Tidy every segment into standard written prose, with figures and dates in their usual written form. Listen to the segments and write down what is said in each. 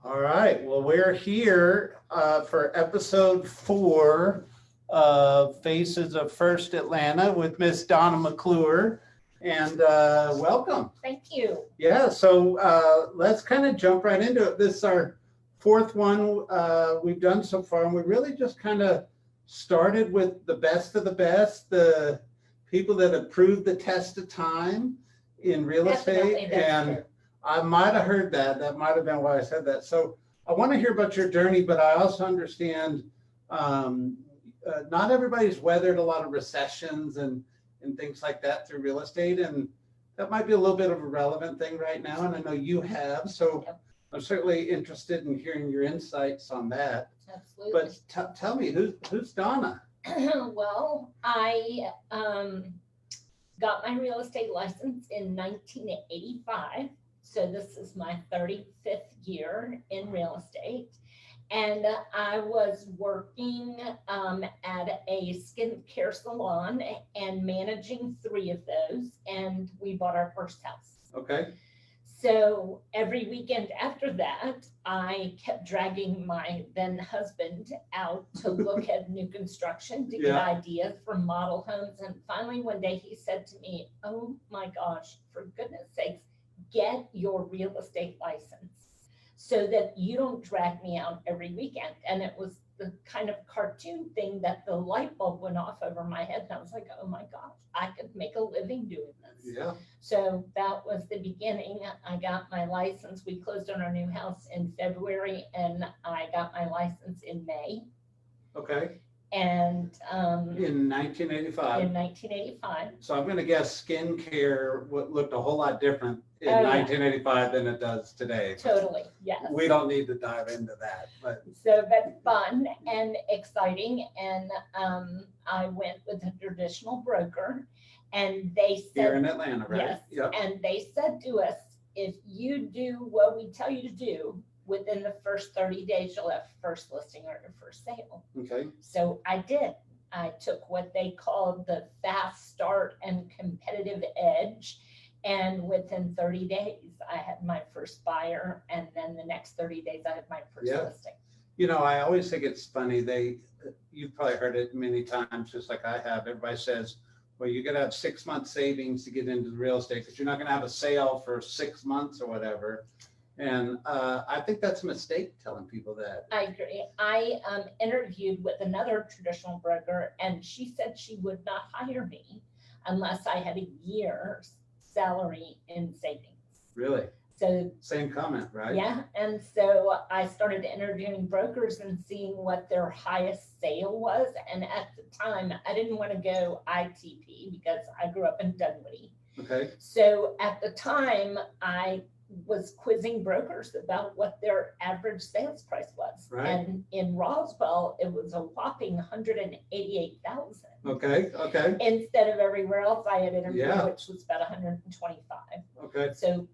All right, well, we're here for episode 4 of Faces of First Atlanta with Miss Donna McClure, and welcome. Thank you. Yeah, so let's kind of jump right into it. This is our 4th one we've done so far, and we really just kind of started with the best of the best, the people that have proved the test of time in real estate, and true. I might have heard that. That might have been why I said that. So I want to hear about your journey, but I also understand not everybody's weathered a lot of recessions and things like that through real estate. And that might be a little bit of a relevant thing right now. And I know you have. So Yep. I'm certainly interested in hearing your insights on that. Absolutely. But tell me, who's Donna? Well, I got my real estate license in 1985. So this is my 35th year in real estate. And I was working at a skincare salon and managing 3 of those. And we bought our first house. Okay. So every weekend after that, I kept dragging my then husband out to look at new construction to get ideas for model homes. And finally, one day he said to me, "Oh my gosh, for goodness sakes, get your real estate license so that you don't drag me out every weekend." And it was the kind of cartoon thing that the light bulb went off over my head. And I was like, oh my gosh, I could make a living doing this. Yeah. So that was the beginning. I got my license. We closed on our new house in February and I got my license in May. Okay. And In 1985. in 1985. So I'm going to guess skincare looked a whole lot different in Oh, yeah. 1985 than it does today. Totally, yes. We don't need to dive into that, but So that's fun and exciting. And I went with a traditional broker and they here in said, Atlanta, right? yes, Yep. and they said to us, if you do what we tell you to do, within the first 30 days, you'll have first listing or your first sale. Okay. So I did. I took what they called the fast start and competitive edge. And within 30 days, I had my first buyer. And then the next 30 days, I had my first listing. You know, I always think it's funny. You've probably heard it many times, just like I have. Everybody says, well, you got to have 6 months savings to get into the real estate because you're not going to have a sale for 6 months or whatever. And I think that's a mistake telling people that. I agree. I interviewed with another traditional broker and she said she would not hire me unless I had a year's salary in savings. Really? So same comment, right? Yeah. And so I started interviewing brokers and seeing what their highest sale was. And at the time, I didn't want to go ITP because I grew up in Dunwoody. Okay. So at the time, I was quizzing brokers about what their average sales price was. Right. And in Roswell, it was a whopping $188,000. Okay. Okay. Instead of everywhere else I had interviewed, Yeah. which was about $125. Okay. So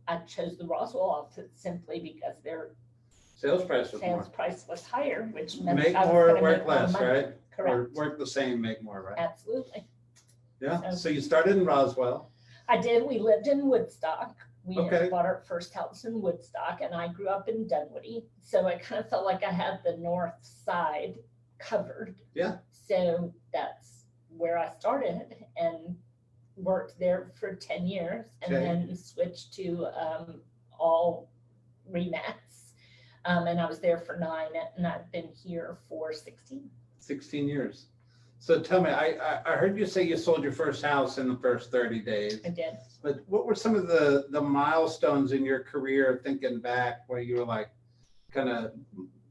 I chose the Roswell office simply because their Sales price was higher, which meant make I was more, gonna work make more less, money. right? Or Correct. work the same, make more, right? Absolutely. Yeah. So you started in Roswell. I did. We lived in Woodstock. We Okay. bought our first house in Woodstock, and I grew up in Dunwoody. So I kind of felt like I had the north side covered. Yeah. So that's where I started and worked there for 10 years and Okay. then switched to all RE/MAX. And I was there for 9 and I've been here for 16. 16 years. So tell me, I heard you say you sold your first house in the first 30 days. I did. But what were some of the milestones in your career, thinking back, where you were like, kind of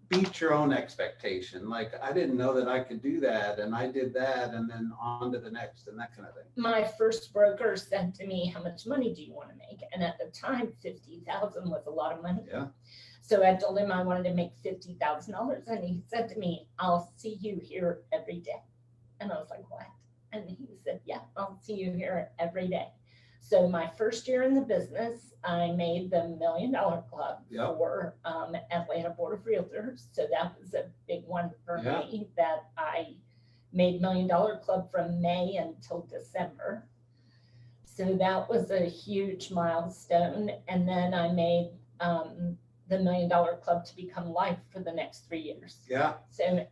beat your own expectation? Like, I didn't know that I could do that, and I did that, and then on to the next, and that kind of thing. My first broker said to me, how much money do you want to make? And at the time, $50,000 was a lot of money. Yeah. So I told him I wanted to make $50,000. And he said to me, I'll see you here every day. And I was like, what? And he said, yeah, I'll see you here every day. So my first year in the business, I made the $1 Million Club for Atlanta Board of Realtors. So that was a big one for me, that I made $1 Million Club from May until December. So that was a huge milestone. And then I made the the $1 Million Club to become life for the next 3 years. Yeah. So,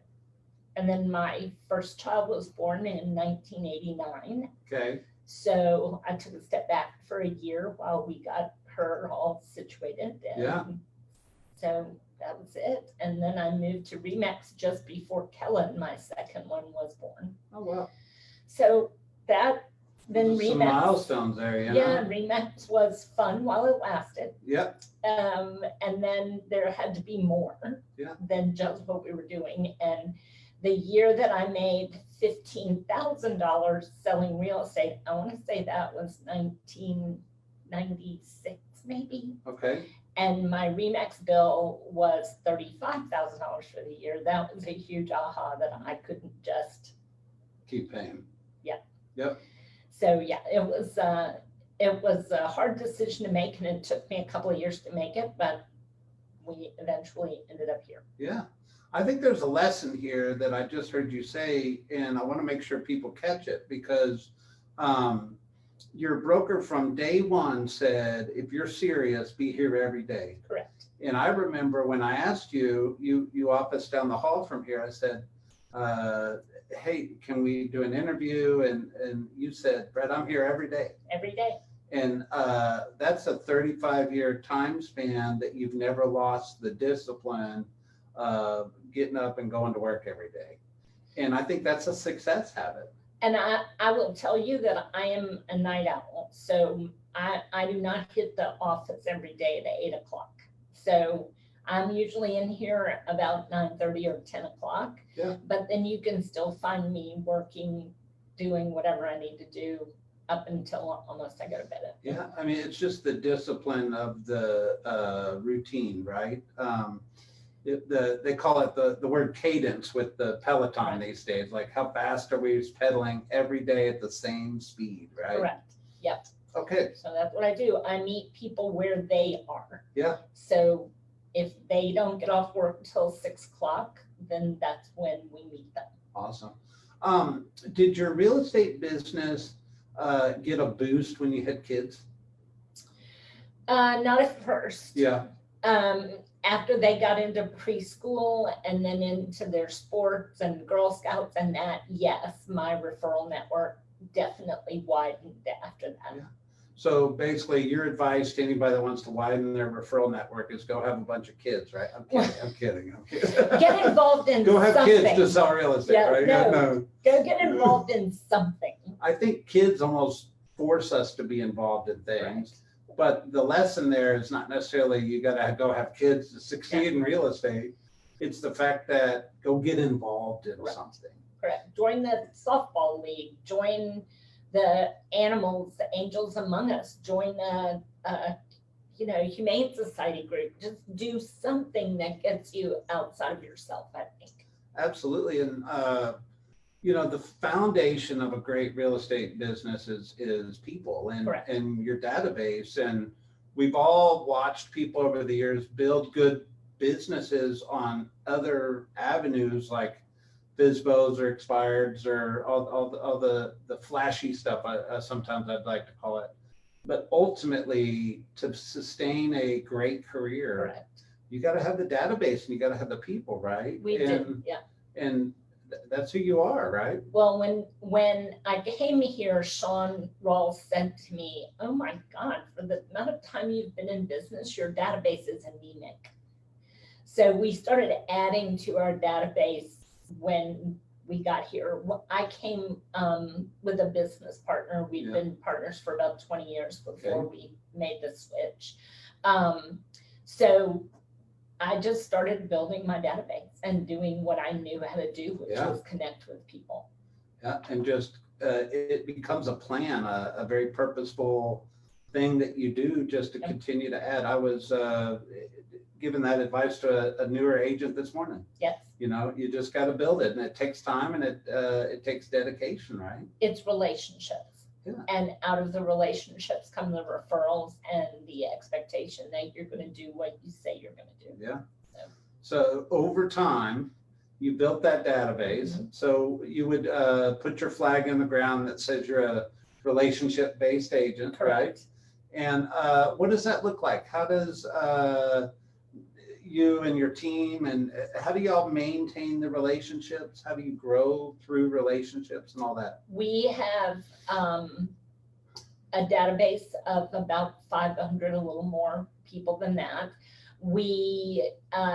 and then my first child was born in 1989. Okay. So I took a step back for a year while we got her all situated. And Yeah. so that was it. And then I moved to Remax just before Kellen, my second one, was born. Oh, wow. So that, then Some Remax. milestones there, you know? Yeah, Remax was fun while it lasted. Yep. And then there had to be more Yeah. than just what we were doing. And the year that I made $15,000 selling real estate, I want to say that was 1996, maybe. Okay. And my Remax bill was $35,000 for the year. That was a huge aha that I couldn't just Keep paying. Yeah. Yep. So yeah, it was a hard decision to make, and it took me a couple of years to make it, but we eventually ended up here. Yeah. I think there's a lesson here that I just heard you say, and I want to make sure people catch it, because your broker from day one said, if you're serious, be here every day. Correct. And I remember when I asked you office down the hall from here, I said, hey, can we do an interview? And you said, Brett, I'm here every day. Every day. And that's a 35-year time span that you've never lost the discipline of getting up and going to work every day. And I think that's a success habit. And I will tell you that I am a night owl. So I do not hit the office every day at 8 o'clock. So I'm usually in here about 9:30 or 10 o'clock. Yeah. But then you can still find me working, doing whatever I need to do up until almost I go to bed. Yeah, I mean, it's just the discipline of the routine, right? They call it the word cadence with the Peloton Right. these days. Like, how fast are we pedaling every day at the same speed, right? Correct. Yep. Okay. So that's what I do. I meet people where they are. Yeah. So if they don't get off work until 6 o'clock, then that's when we meet them. Awesome. Did your real estate business get a boost when you had kids? Not at first. Yeah. After they got into preschool and then into their sports and Girl Scouts and that, yes, my referral network definitely widened after that. Yeah. So basically, your advice to anybody that wants to widen their referral network is go have a bunch of kids, right? I'm kidding. Get involved in Go have something. kids to sell real estate, Yeah, right? no. Go get involved in something. I think kids almost force us to be involved in things. But the lesson there is not necessarily you got to go have kids to succeed in real estate. It's the fact that go get involved in something. Correct. Join the softball league. Join the animals, the Angels Among Us. Join a Humane Society group. Just do something that gets you outside of yourself, I think. Absolutely. And the foundation of a great real estate business is people and your database. And we've all watched people over the years build good businesses on other avenues like FSBOs or expireds or all the flashy stuff. Sometimes I'd like to call it. But ultimately, to sustain a great career, you got to have the database and you got to have the people, right? We did, yeah. And that's who you are, right? Well, when I came here, Sean Rawls said to me, "Oh my God, for the amount of time you've been in business, your database is anemic." So we started adding to our database when we got here. I came with a business partner. We've been partners for about 20 years before we made the switch. So I just started building my database and doing what I knew how to do, which was connect with people. Yeah, and just it becomes a plan, a very purposeful thing that you do just to continue to add. I was giving that advice to a newer agent this morning. Yes. You just got to build it, and it takes time and it takes dedication, right? It's relationships. Yeah. And out of the relationships come the referrals and the expectation that you're going to do what you say you're going to do. Yeah. So over time, you built that database. Mm-hmm. So you would put your flag in the ground that says you're a relationship-based agent, Correct. right? And what does that look like? How does you and your team, and how do y'all maintain the relationships? How do you grow through relationships and all that? We have a database of about 500, a little more people than that. We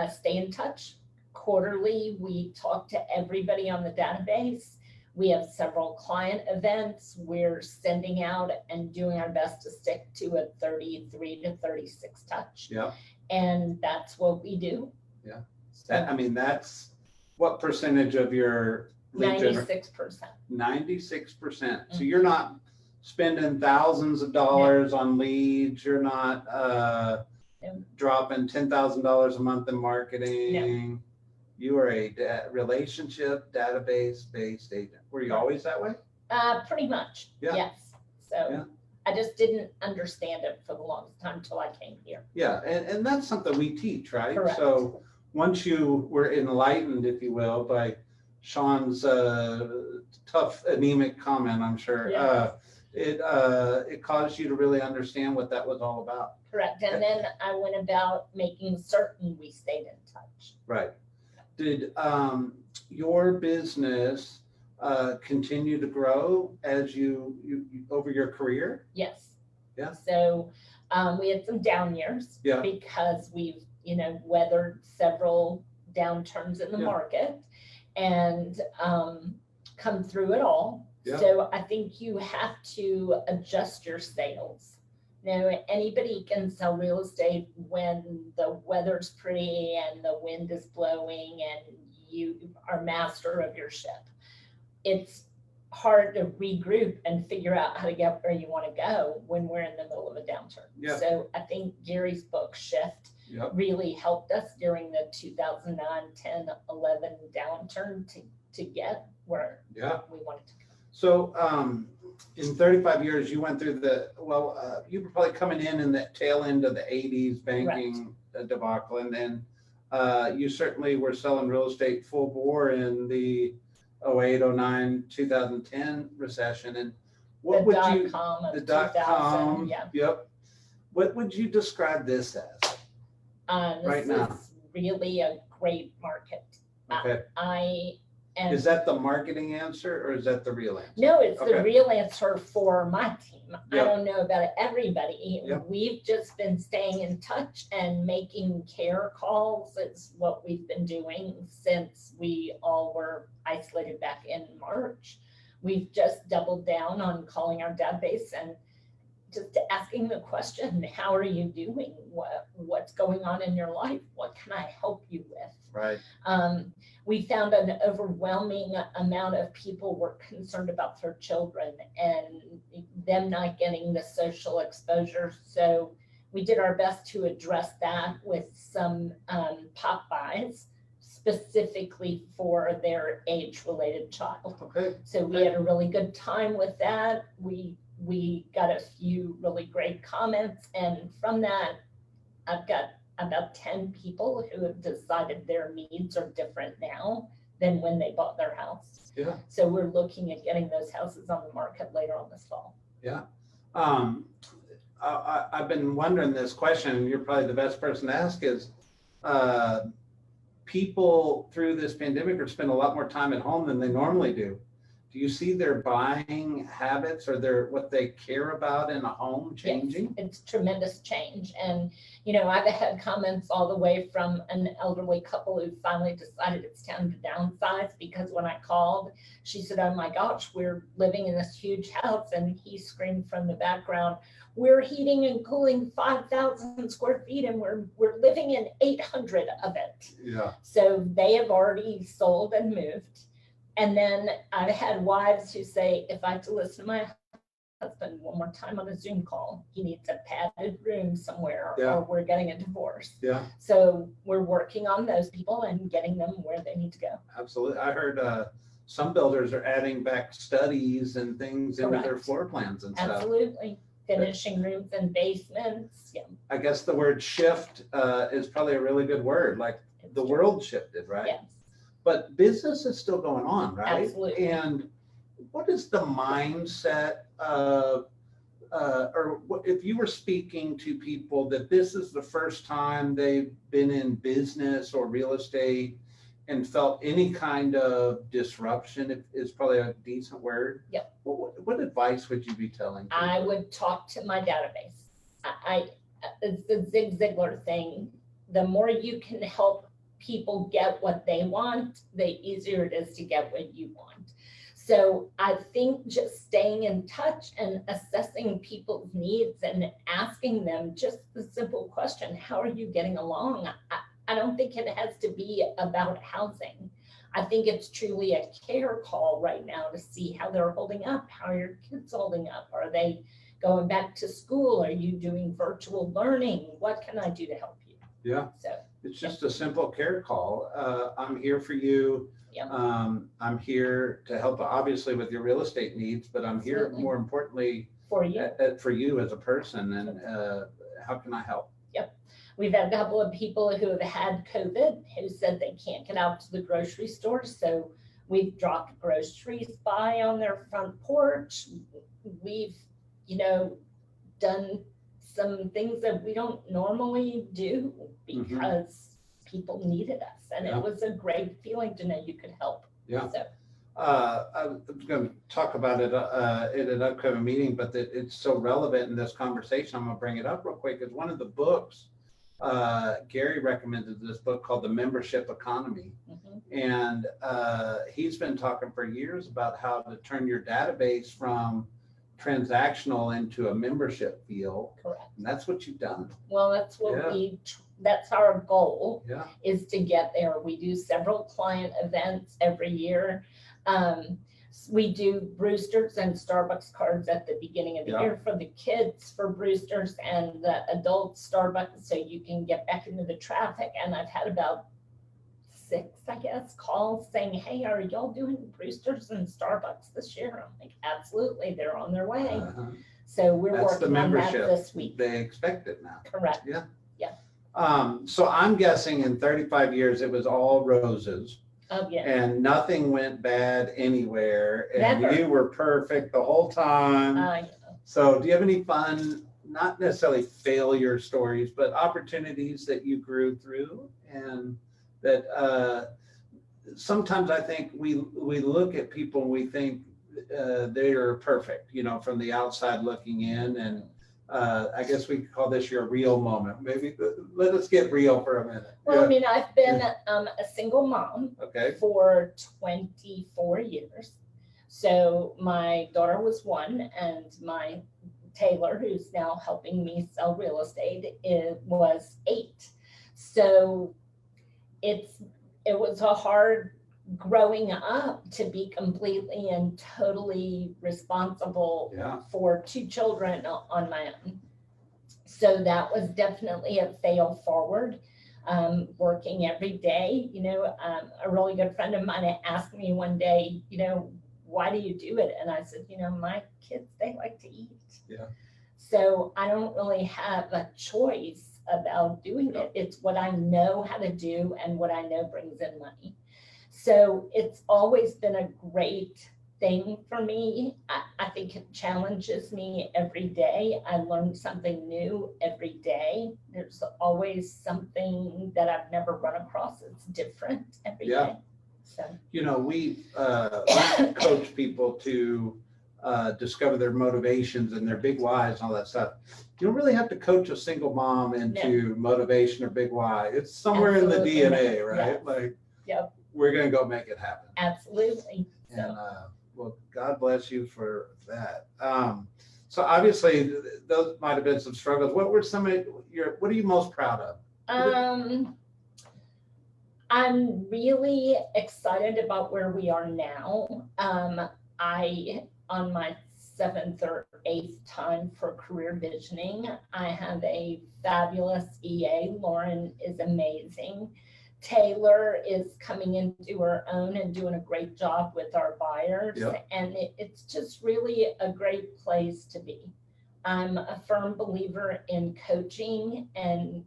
stay in touch quarterly. We talk to everybody on the database. We have several client events. We're sending out and doing our best to stick to a 33 to 36 touch. Yeah. And that's what we do. Yeah. I mean, that's what percentage of your lead 96%. 96%. So you're not spending thousands of dollars on leads. You're not dropping $10,000 a month in marketing. You are a relationship database based agent. Were you always that way? Pretty much. Yeah. Yes. So I just didn't understand it for the longest time until I came here. Yeah, and that's something we teach, right? Correct. So once you were enlightened, if you will, by Sean's tough anemic comment, I'm sure, it caused you to really understand what that was all about. Correct. And then I went about making certain we stayed in touch. Right. Did your business continue to grow as you over your career? Yes. Yeah. So we had some down years because we've, weathered several downturns in the market and come through it all. Yeah. So I think you have to adjust your sales. Anybody can sell real estate when the weather's pretty and the wind is blowing and you are master of your ship. It's hard to regroup and figure out how to get where you want to go when we're in the middle of a downturn. Yeah. So I think Gary's book Shift really helped us during the 2009, 10, 11 downturn to get where we wanted to go. So in 35 years, you went through you were probably coming in the tail end of the 80s banking debacle, and then you certainly were selling real estate full bore in the 08, 09, 2010 recession. And what would you, the dot-com, what would you describe this as right now? This is really a great market. Okay. Is that the marketing answer or is that the real answer? No, it's the real answer for my team. I don't know about everybody. We've just been staying in touch and making care calls. It's what we've been doing since we all were isolated back in March. We've just doubled down on calling our database and just asking the question, how are you doing? What's going on in your life? What can I help you with? Right. We found an overwhelming amount of people were concerned about their children and them not getting the social exposure. So we did our best to address that with some pop buys specifically for their age-related child. Okay. So we had a really good time with that. We got a few really great comments, and from that, I've got about 10 people who have decided their needs are different now than when they bought their house. Yeah. So we're looking at getting those houses on the market later on this fall. Yeah. I've been wondering this question, and you're probably the best person to ask is, people through this pandemic are spending a lot more time at home than they normally do. Do you see their buying habits or what they care about in a home changing? Yes, it's tremendous change. And, I've had comments all the way from an elderly couple who finally decided it's time to downsize because when I called, she said, oh my gosh, we're living in this huge house. And he screamed from the background, we're heating and cooling 5,000 square feet and we're living in 800 of it. Yeah. So they have already sold and moved. And then I've had wives who say, if I have to listen to my husband one more time on a Zoom call, he needs a padded room somewhere or we're getting a divorce. Yeah. So we're working on those people and getting them where they need to go. Absolutely. I heard some builders are adding back studies and things into their floor plans and stuff. Absolutely. Finishing rooms and basements. Yeah. I guess the word shift is probably a really good word. Like the world shifted, right? Yes. But business is still going on, right? Absolutely. And what is the mindset of if you were speaking to people that this is the first time they've been in business or real estate and felt any kind of disruption, is probably a decent word. Yep. What advice would you be telling people? I would talk to my database. It's the Zig Ziglar thing. The more you can help people get what they want, the easier it is to get what you want. So I think just staying in touch and assessing people's needs and asking them just the simple question, how are you getting along? I don't think it has to be about housing. I think it's truly a care call right now to see how they're holding up. How are your kids holding up? Are they going back to school? Are you doing virtual learning? What can I do to help you? Yeah. So it's just a simple care call. I'm here for you. Yep. I'm here to help, obviously, with your real estate needs, but I'm here more importantly for you. For you as a person. And how can I help? Yep. We've had a couple of people who have had COVID who said they can't get out to the grocery store. So we've dropped groceries by on their front porch. We've, done some things that we don't normally do because people needed us. And it was a great feeling to know you could help. Yeah. So. I'm going to talk about it in an upcoming meeting, but it's so relevant in this conversation. I'm going to bring it up real quick. It's one of the books. Gary recommended this book called The Membership Economy. And he's been talking for years about how to turn your database from transactional into a membership feel. Correct. And that's what you've done. Well, that's what that's our goal, is to get there. We do several client events every year. We do Brewster's and Starbucks cards at the beginning of the year for the kids, for Brewster's, and the adult Starbucks, so you can get back into the traffic. And I've had about 6, I guess, calls saying, hey, are y'all doing Brewster's and Starbucks this year? I'm like, absolutely, they're on their way. So we're working on that this week. They expect it now. Correct. Yeah. Yeah. So I'm guessing in 35 years, it was all roses. Oh, yeah. And nothing went bad anywhere. And Never. You were perfect the whole time. Yeah. So do you have any fun, not necessarily failure stories, but opportunities that you grew through? And that sometimes I think we look at people and we think they are perfect, from the outside looking in. And I guess we could call this your real moment. Maybe let us get real for a minute. Well, I mean, I've been a single mom for 24 years. So my daughter was 1, and my Taylor, who's now helping me sell real estate, was 8. So it was a hard growing up to be completely and totally responsible for 2 children on my own. So that was definitely a fail forward. Working every day, a really good friend of mine asked me one day, why do you do it? And I said, my kids, they like to eat. Yeah. So I don't really have a choice about doing it. It's what I know how to do and what I know brings in money. So it's always been a great thing for me. I think it challenges me every day. I learn something new every day. There's always something that I've never run across. It's different every day. So we coach people to discover their motivations and their big whys and all that stuff. You don't really have to coach a single mom into motivation or big why. It's somewhere in the DNA, right? We're going to go make it happen. Absolutely. And well, God bless you for that. So obviously those might have been some struggles. What were some of what are you most proud of? I'm really excited about where we are now. On my 7th or 8th time for career visioning, I have a fabulous EA. Lauren is amazing. Taylor is coming into her own and doing a great job with our buyers. And it's just really a great place to be. I'm a firm believer in coaching and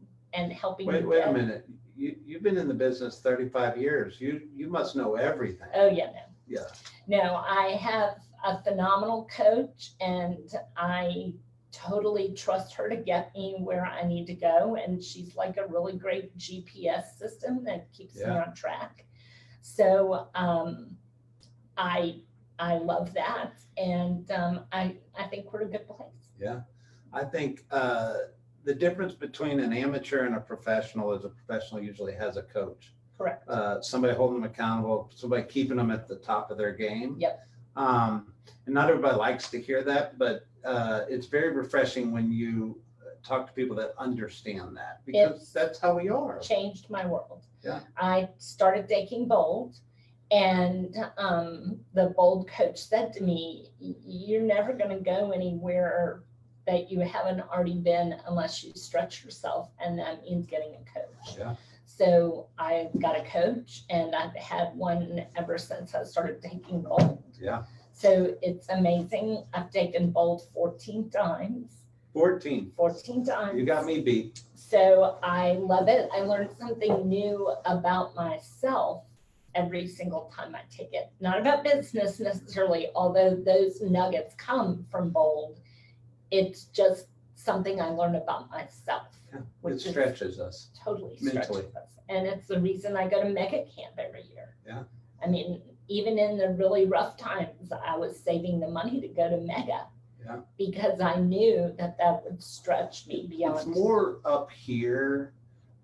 helping. Wait a minute. You've been in the business 35 years. You must know everything. Oh, yeah, no. Yeah. No, I have a phenomenal coach, and I totally trust her to get me where I need to go. And she's like a really great GPS system that keeps me on track. So I love that. And I think we're in a good place. Yeah. I think the difference between an amateur and a professional is a professional usually has a coach. Correct. Somebody holding them accountable, somebody keeping them at the top of their game. Yep. And not everybody likes to hear that, but it's very refreshing when you talk to people that understand that, because that's how we are. Changed my world. Yeah. I started taking Bold, and the Bold coach said to me, you're never going to go anywhere that you haven't already been unless you stretch yourself, and that means getting a coach. Yeah. So I got a coach, and I've had one ever since I started taking Bold. Yeah. So it's amazing. I've taken Bold 14 times. 14 times. You got me beat. So I love it. I learned something new about myself every single time I take it. Not about business necessarily, although those nuggets come from Bold. It's just something I learned about myself. Yeah, it stretches us. Totally mentally. stretches us. And it's the reason I go to Mega Camp every year. Yeah. I mean, even in the really rough times, I was saving the money to go to Mega. Yeah. Because I knew that that would stretch me beyond. It's more up here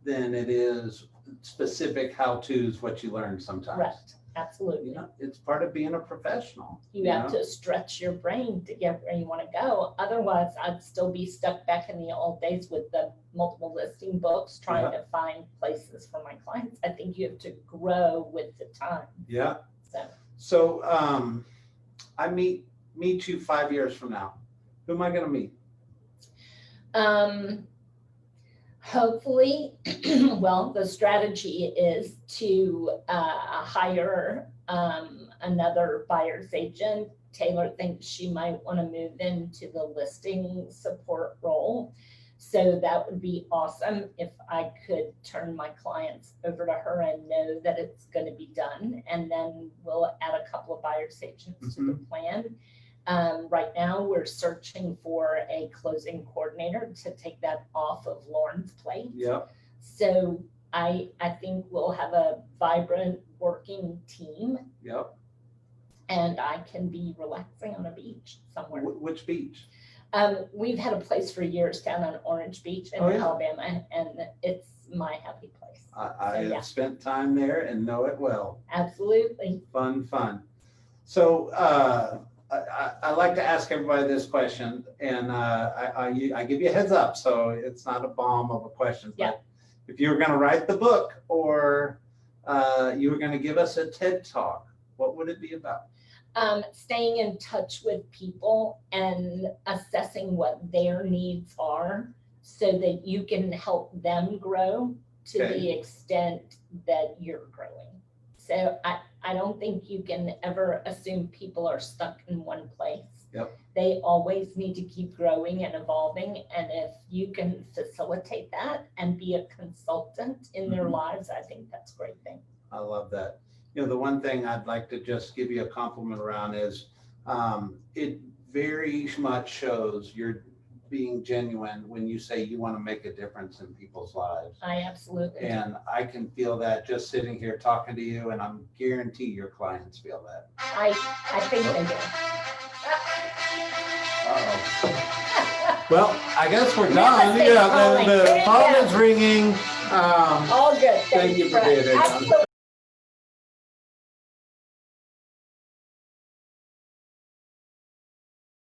than it is specific how-tos, what you learn sometimes. Correct. Absolutely. You know, it's part of being a professional. You have to stretch your brain to get where you want to go. Otherwise, I'd still be stuck back in the old days with the multiple listing books, trying to find places for my clients. I think you have to grow with the time. Yeah. So I meet you 5 years from now. Who am I going to meet? Hopefully, well, the strategy is to hire another buyer's agent. Taylor thinks she might want to move into the listing support role. So that would be awesome if I could turn my clients over to her and know that it's going to be done. And then we'll add a couple of buyer's agents to the plan. Right now, we're searching for a closing coordinator to take that off of Lauren's plate. Yep. So I think we'll have a vibrant working team. Yep. And I can be relaxing on a beach somewhere. Which beach? We've had a place for years down on Orange Beach in Alabama, and it's my happy place. I have spent time there and know it well. Absolutely. Fun. So I like to ask everybody this question, and I give you a heads up, so it's not a bomb of a question. But if you were going to write the book, or you were going to give us a TED Talk, what would it be about? Staying in touch with people and assessing what their needs are so that you can help them grow to the extent that you're growing. So I don't think you can ever assume people are stuck in one place. Yep. They always need to keep growing and evolving. And if you can facilitate that and be a consultant in their lives, I think that's a great thing. I love that. You know, the one thing I'd like to just give you a compliment around is it very much shows you're being genuine when you say you want to make a difference in people's lives. I absolutely do. And I can feel that just sitting here talking to you, and I'm guarantee your clients feel that. I think they do. Uh-oh. Well, I guess we're done. Yeah, the phone is ringing. All good. Thank you for being here. Absolutely.